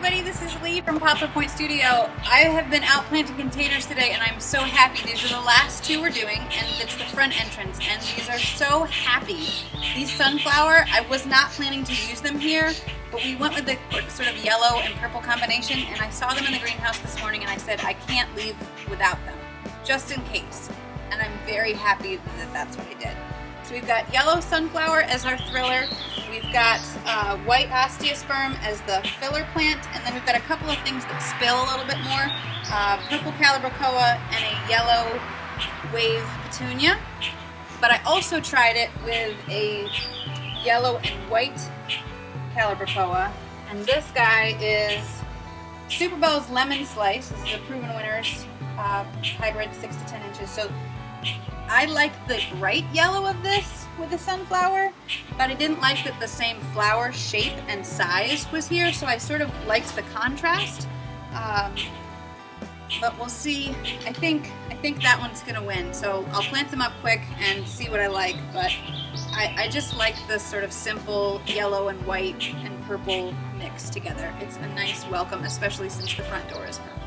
everybody, this is Lee from Poplar Point Studio. I have been out planting containers today and I'm so happy. These are the last two we're doing and it's the front entrance and these are so happy. These sunflower, I was not planning to use them here, but we went with the sort of yellow and purple combination and I saw them in the greenhouse this morning and I said I can't leave without them, just in case. And I'm very happy that that's what I did. So we've got yellow sunflower as our thriller, we've got white osteosperm as the filler plant, and then we've got a couple of things that spill a little bit more, purple calibrachoa and a yellow wave petunia. But I also tried it with a yellow and white calibrachoa, and this guy is Superbell's Lemon Slice. This is a Proven Winners hybrid, 6 to 10 inches. So I liked the bright yellow of this with the sunflower, but I didn't like that the same flower shape and size was here, so I sort of liked the contrast. But we'll see. I think that one's gonna win, so I'll plant them up quick and see what I like, but I just like this sort of simple yellow and white and purple mix together. It's a nice welcome, especially since the front door is purple.